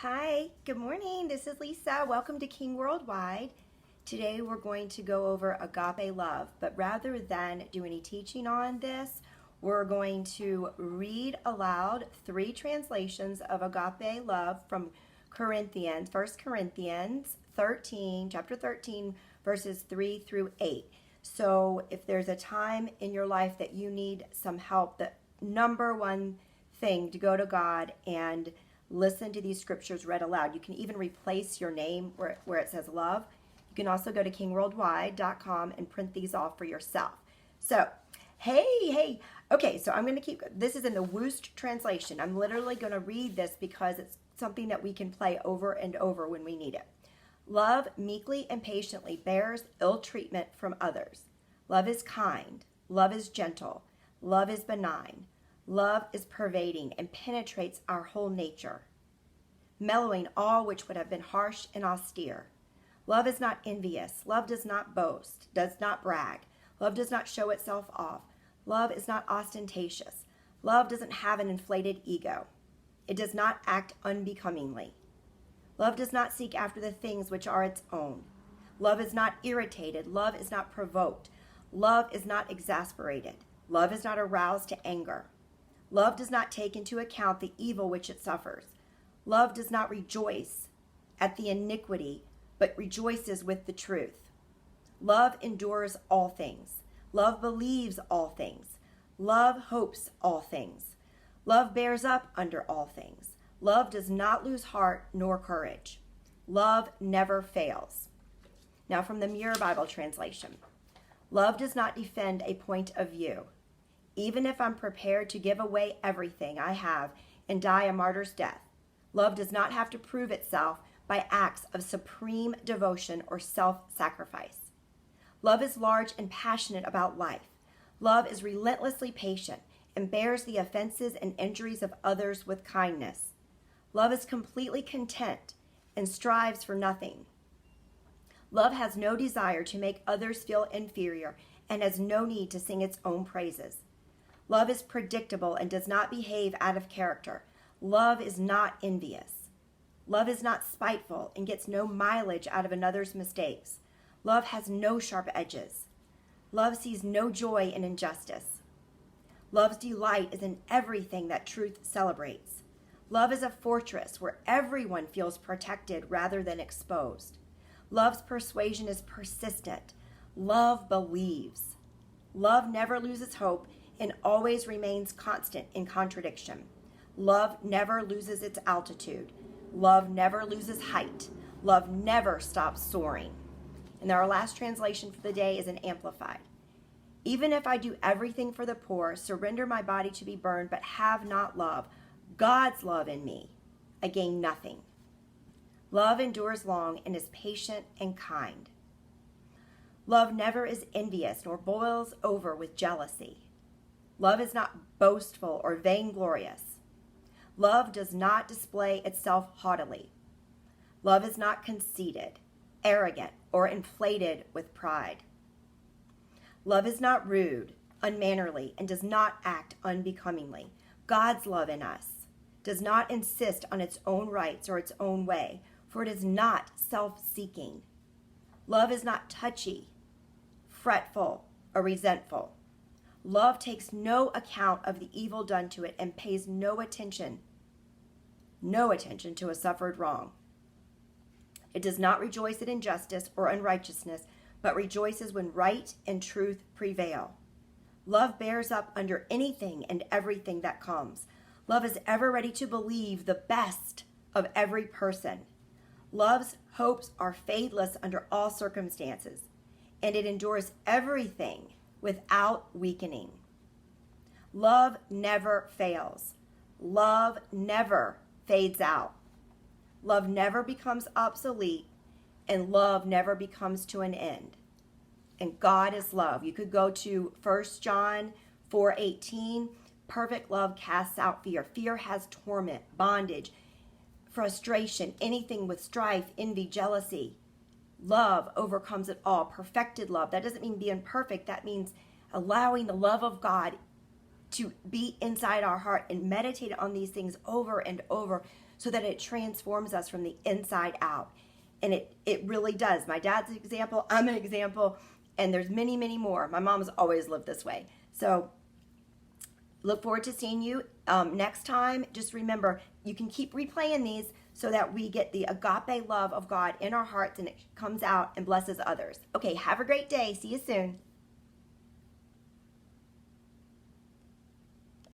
Hi, good morning. This is Lisa. Welcome to King Worldwide. Today we're going to go over Agape Love, but rather than do any teaching on this, we're going to read aloud three translations of Agape Love from Corinthians, 1 Corinthians 13, chapter 13, verses 3 through 8. So if there's a time in your life that you need some help, the number one thing to go to God and listen to these scriptures read aloud. You can even replace your name where it says love. You can also go to kingworldwide.com and print these off for yourself. So, hey. Okay, so I'm going to this is in the Woost translation. I'm literally going to read this because it's something that we can play over and over when we need it. Love meekly and patiently bears ill treatment from others. Love is kind. Love is gentle. Love is benign. Love is pervading and penetrates our whole nature, mellowing all which would have been harsh and austere. Love is not envious. Love does not boast, does not brag. Love does not show itself off. Love is not ostentatious. Love doesn't have an inflated ego. It does not act unbecomingly. Love does not seek after the things which are its own. Love is not irritated. Love is not provoked. Love is not exasperated. Love is not aroused to anger. Love does not take into account the evil which it suffers. Love does not rejoice at the iniquity, but rejoices with the truth. Love endures all things. Love believes all things. Love hopes all things. Love bears up under all things. Love does not lose heart nor courage. Love never fails. Now from the Mirror Bible translation. Love does not defend a point of view. Even if I'm prepared to give away everything I have and die a martyr's death, love does not have to prove itself by acts of supreme devotion or self-sacrifice. Love is large and passionate about life. Love is relentlessly patient and bears the offenses and injuries of others with kindness. Love is completely content and strives for nothing. Love has no desire to make others feel inferior and has no need to sing its own praises. Love is predictable and does not behave out of character. Love is not envious. Love is not spiteful and gets no mileage out of another's mistakes. Love has no sharp edges. Love sees no joy in injustice. Love's delight is in everything that truth celebrates. Love is a fortress where everyone feels protected rather than exposed. Love's persuasion is persistent. Love believes. Love never loses hope and always remains constant in contradiction. Love never loses its altitude. Love never loses height. Love never stops soaring. And our last translation for the day is an Amplified. Even if I do everything for the poor, surrender my body to be burned, but have not love, God's love in me, I gain nothing. Love endures long and is patient and kind. Love never is envious nor boils over with jealousy. Love is not boastful or vainglorious. Love does not display itself haughtily. Love is not conceited, arrogant, or inflated with pride. Love is not rude, unmannerly, and does not act unbecomingly. God's love in us does not insist on its own rights or its own way, for it is not self-seeking. Love is not touchy, fretful, or resentful. Love takes no account of the evil done to it and pays no attention to a suffered wrong. It does not rejoice at injustice or unrighteousness, but rejoices when right and truth prevail. Love bears up under anything and everything that comes. Love is ever ready to believe the best of every person. Love's hopes are fadeless under all circumstances, and it endures everything without weakening. Love never fails. Love never fades out. Love never becomes obsolete, and love never becomes to an end. And God is love. You could go to 1 John 4:18. Perfect love casts out fear. Fear has torment, bondage, frustration, anything with strife, envy, jealousy. Love overcomes it all. Perfected love. That doesn't mean being perfect. That means allowing the love of God to be inside our heart and meditate on these things over and over so that it transforms us from the inside out. And it really does. My dad's an example, I'm an example, and there's many, many more. My mom's always lived this way. So look forward to seeing you next time. Just remember, you can keep replaying these so that we get the agape love of God in our hearts and it comes out and blesses others. Okay, have a great day. See you soon.